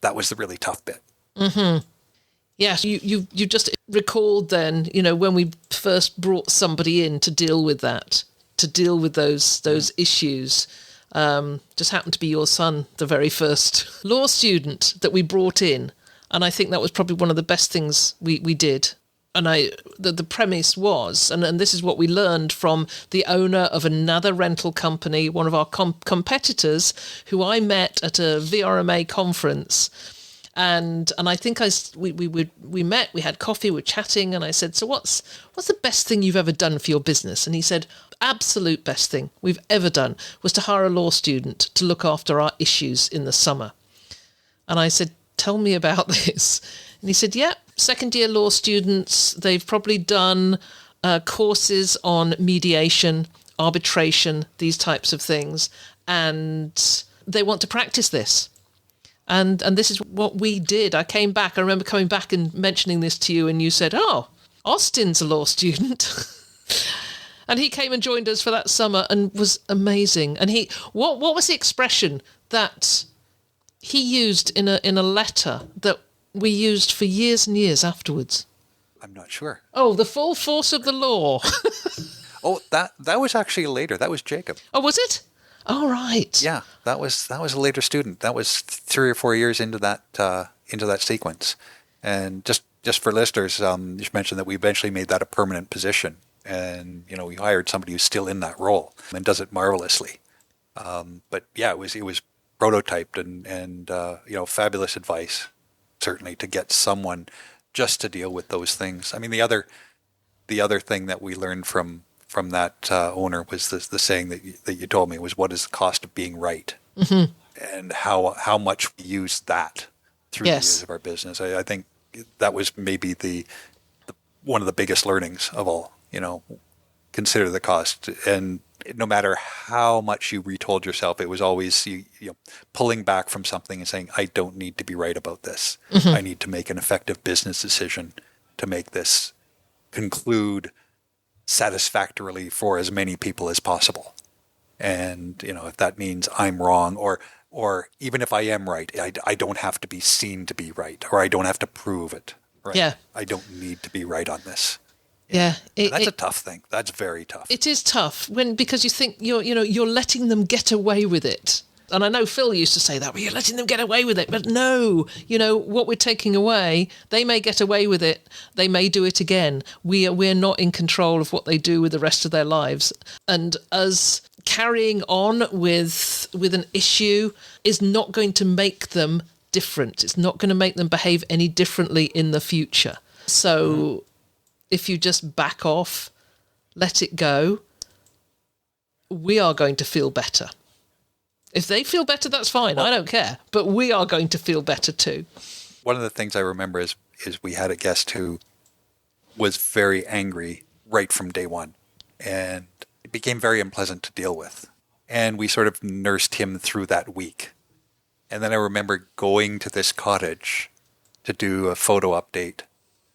the really tough bit. Mm-hmm. Yes, you just recalled then, when we first brought somebody in to deal with that, to deal with those issues. Just happened to be your son, the very first law student that we brought in. And I think that was probably one of the best things we did. And the premise was, and this is what we learned from the owner of another rental company, one of our competitors, who I met at a VRMA conference. And I think we met, we had coffee, we were chatting, and I said, so what's the best thing you've ever done for your business? And he said, absolute best thing we've ever done was to hire a law student to look after our issues in the summer. And I said, tell me about this. And he said, second year law students, they've probably done courses on mediation, arbitration, these types of things, and they want to practice this. And this is what we did. I remember coming back and mentioning this to you, and you said, oh, Austin's a law student. And he came and joined us for that summer and was amazing. And what was the expression that he used in a letter that we used for years and years afterwards? I'm not sure. Oh, the full force of the law. Oh, that was actually later. That was Jacob. Oh, was it? Oh, right. Yeah, that was a later student. That was 3 or 4 years into that sequence. And just for listeners, you should mention that we eventually made that a permanent position. And we hired somebody who's still in that role and does it marvelously. But yeah, it was prototyped and fabulous advice, certainly, to get someone just to deal with those things. I mean, the other thing that we learned from that owner was the saying that you told me was, what is the cost of being right? Mm-hmm. And how much we use that through the years of our business. I think that was maybe the one of the biggest learnings of all. Consider the cost. And no matter how much you retold yourself, it was always you pulling back from something and saying, I don't need to be right about this. Mm-hmm. I need to make an effective business decision to make this conclude satisfactorily for as many people as possible. And, if that means I'm wrong, or even if I am right, I don't have to be seen to be right, or I don't have to prove it. Right? Yeah. I don't need to be right on this. Yeah. That's a tough thing. That's very tough. It is tough because you think you're letting them get away with it. And I know Phil used to say that, well, you're letting them get away with it. But no, what we're taking away, they may get away with it. They may do it again. We're not in control of what they do with the rest of their lives. And us carrying on with an issue is not going to make them different. It's not going to make them behave any differently in the future. So if you just back off, let it go, we are going to feel better. If they feel better, that's fine. I don't care. But we are going to feel better too. One of the things I remember is we had a guest who was very angry right from day one. And it became very unpleasant to deal with. And we sort of nursed him through that week. And then I remember going to this cottage to do a photo update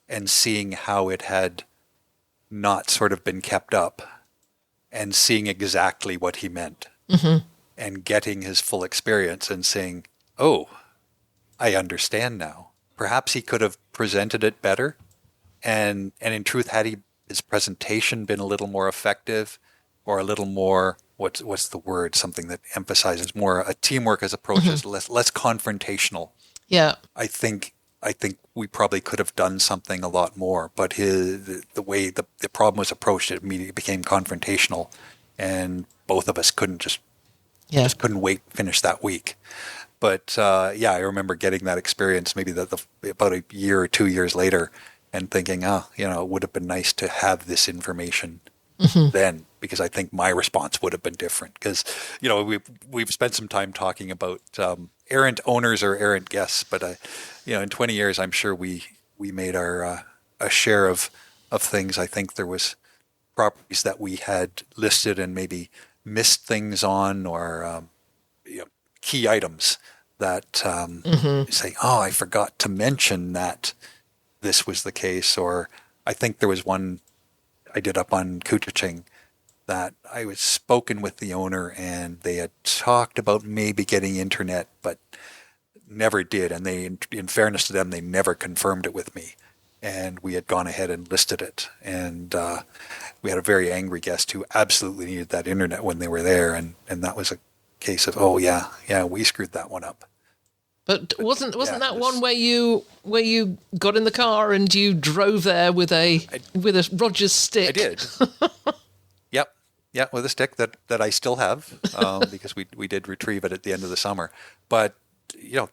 and seeing how it had not sort of been kept up and seeing exactly what he meant. Mm-hmm. And getting his full experience and saying, oh, I understand now. Perhaps he could have presented it better. And in truth, had his presentation been a little more effective or a little more, what's the word, something that emphasizes more a teamwork as approach is less confrontational. Yeah. I think we probably could have done something a lot more, but the way the problem was approached, it immediately became confrontational, and both of us just couldn't wait to finish that week. But I remember getting that experience maybe about a year or 2 years later and thinking, it would have been nice to have this information then, because I think my response would have been different. Because, we've spent some time talking about errant owners or errant guests, but, in 20 years, I'm sure we made our a share of things. I think there was properties that we had listed and maybe missed things on, or key items that say, oh, I forgot to mention that this was the case. Or I think there was one I did up on Kuchaching that I was spoken with the owner, and they had talked about maybe getting internet, but never did. And they, in fairness to them, they never confirmed it with me. And we had gone ahead and listed it. And we had a very angry guest who absolutely needed that internet when they were there. And that was a case of, we screwed that one up. But wasn't that one where you got in the car and you drove there with a Rogers stick? I did. Yep. Yeah, with a stick that I still have, because we did retrieve it at the end of the summer. But,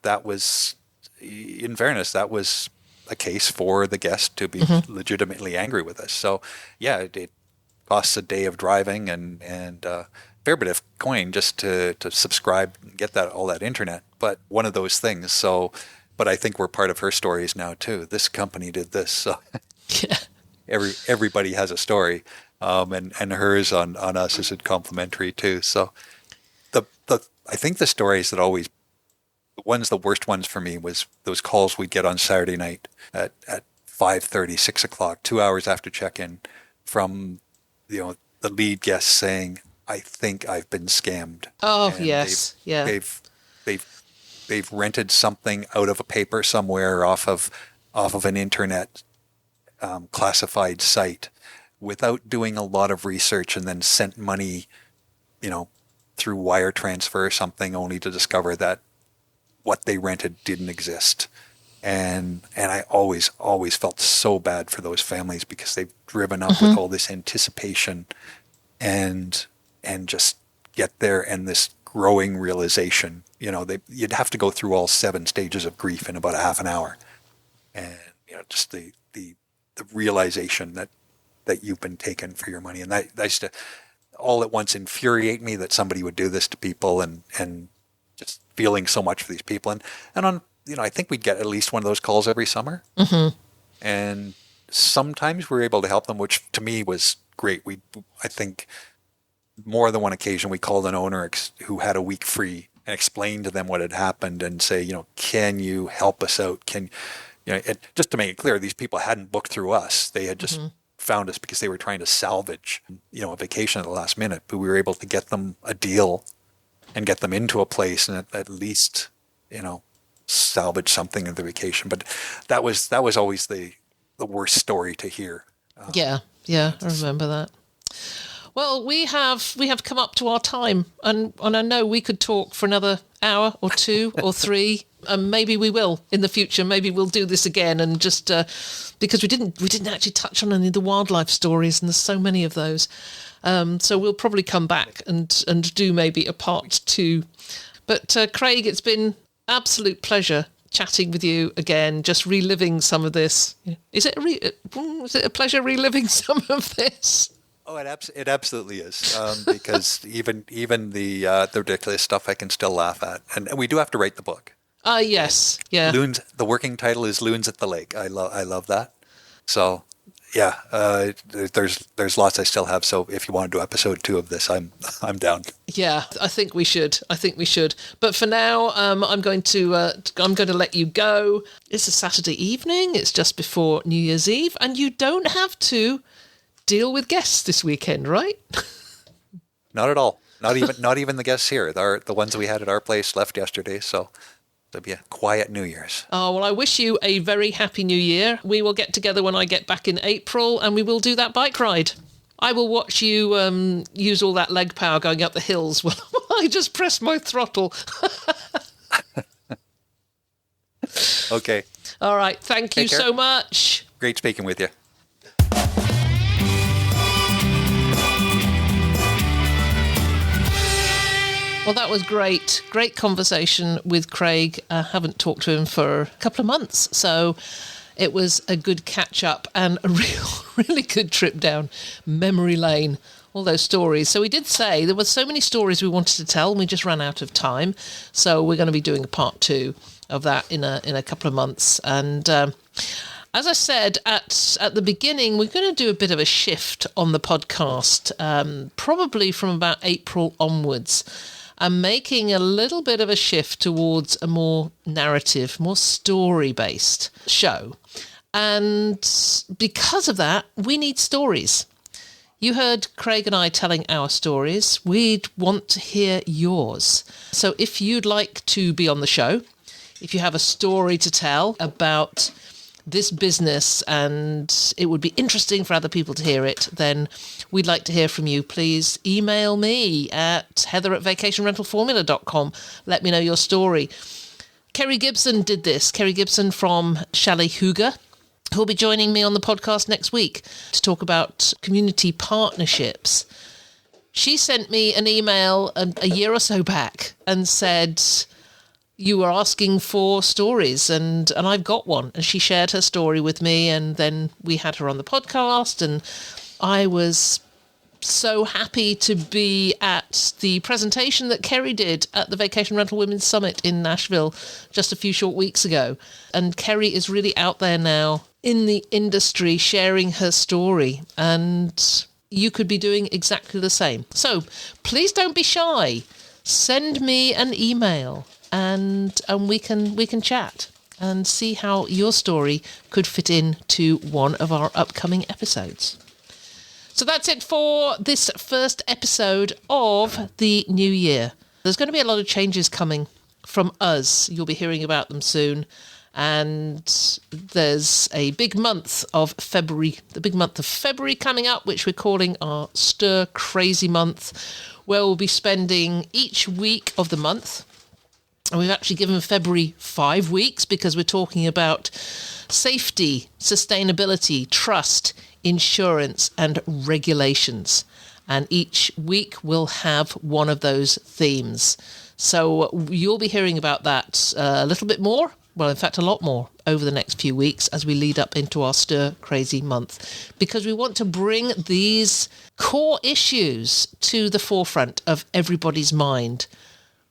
that was, in fairness, that was a case for the guest to be legitimately angry with us. So, it costs a day of driving and a fair bit of coin just to subscribe and get all that internet. But one of those things. So, but I think we're part of her stories now too. This company did this. So everybody has a story. And hers on us is complimentary too. So I think the stories that always, the worst ones for me was those calls we'd get on Saturday night at 5:30, 6 o'clock, 2 hours after check-in, from the lead guest saying, I think I've been scammed. Oh, and yes. They've rented something out of a paper somewhere off of an internet classified site without doing a lot of research, and then sent money, through wire transfer or something, only to discover that what they rented didn't exist. And I always felt so bad for those families, because they've driven up with all this anticipation and just get there, and this growing realization, you'd have to go through all 7 stages of grief in about a half an hour. And, just the realization that you've been taken for your money. And that used to all at once infuriate me, that somebody would do this to people, and just feeling so much for these people. And on, I think we'd get at least one of those calls every summer. Mm-hmm. And sometimes we were able to help them, which to me was great. I think more than one occasion we called an owner who had a week free and explained to them what had happened, and say, can you help us out? Just to make it clear, these people hadn't booked through us. They had just found us because they were trying to salvage, a vacation at the last minute, but we were able to get them a deal and get them into a place and at least, salvage something of the vacation. But that was always the worst story to hear. Yeah, I remember that. Well, we have come up to our time, and I know we could talk for another hour or two or three, and maybe we will in the future. Maybe we'll do this again, and just because we didn't actually touch on any of the wildlife stories, and there's so many of those. So we'll probably come back and do maybe a part 2. But Craig, it's been absolute pleasure chatting with you again, just reliving some of this. Is it a pleasure reliving some of this? Oh, it absolutely is, because even the ridiculous stuff I can still laugh at, and we do have to write the book. Yes, yeah. Loons. The working title is Loons at the Lake. I love that. So yeah, there's lots I still have. So if you want to do episode 2 of this, I'm down. Yeah, I think we should. But for now, I'm going to let you go. It's a Saturday evening. It's just before New Year's Eve, and you don't have to deal with guests this weekend, right? Not at all. Not even the guests here. The ones we had at our place left yesterday, so it'll be a quiet New Year's. Oh, well, I wish you a very happy New Year. We will get together when I get back in April, and we will do that bike ride. I will watch you use all that leg power going up the hills while I just press my throttle. Okay. All right. Thank you so much. Great speaking with you. Well, that was great. Great conversation with Craig. I haven't talked to him for a couple of months, so it was a good catch-up and a really good trip down memory lane, all those stories. So we did say there were so many stories we wanted to tell, and we just ran out of time. So we're going to be doing a part 2 of that in a couple of months. And as I said at the beginning, we're going to do a bit of a shift on the podcast, probably from about April onwards. I'm making a little bit of a shift towards a more narrative, more story-based show. And because of that, we need stories. You heard Craig and I telling our stories. We'd want to hear yours. So if you'd like to be on the show, if you have a story to tell about this business and it would be interesting for other people to hear it, then we'd like to hear from you. Please email me at heather@vacationrentalformula.com. Let me know your story. Kerry Gibson did this. Kerry Gibson from Chalet Huga, who'll be joining me on the podcast next week to talk about community partnerships. She sent me an email a year or so back and said, you were asking for stories, and I've got one. And she shared her story with me, and then we had her on the podcast, and I was so happy to be at the presentation that Kerry did at the Vacation Rental Women's Summit in Nashville just a few short weeks ago. And Kerry is really out there now in the industry sharing her story, and you could be doing exactly the same. So please don't be shy. Send me an email, and we can chat and see how your story could fit into one of our upcoming episodes. So that's it for this first episode of the new year. There's going to be a lot of changes coming from us. You'll be hearing about them soon. And there's a big month of February, the big month of February coming up, which we're calling our Stir Crazy Month, where we'll be spending each week of the month. And we've actually given February 5 weeks because we're talking about safety, sustainability, trust, insurance, and regulations. And each week we'll have one of those themes. So you'll be hearing about that a little bit more. Well, in fact, a lot more over the next few weeks as we lead up into our Stir Crazy Month, because we want to bring these core issues to the forefront of everybody's mind.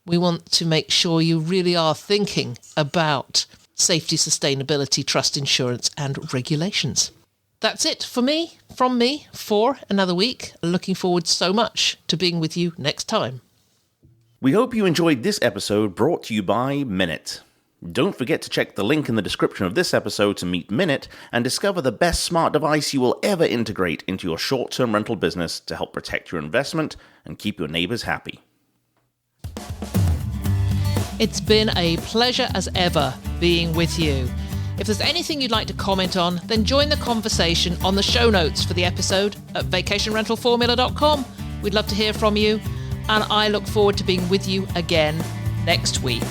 We want to make sure you really are thinking about safety, sustainability, trust, insurance, and regulations. That's it from me for another week. Looking forward so much to being with you next time. We hope you enjoyed this episode brought to you by Minute. Don't forget to check the link in the description of this episode to meet Minute and discover the best smart device you will ever integrate into your short-term rental business to help protect your investment and keep your neighbors happy. It's been a pleasure as ever being with you. If there's anything you'd like to comment on, then join the conversation on the show notes for the episode at vacationrentalformula.com. We'd love to hear from you, and I look forward to being with you again next week.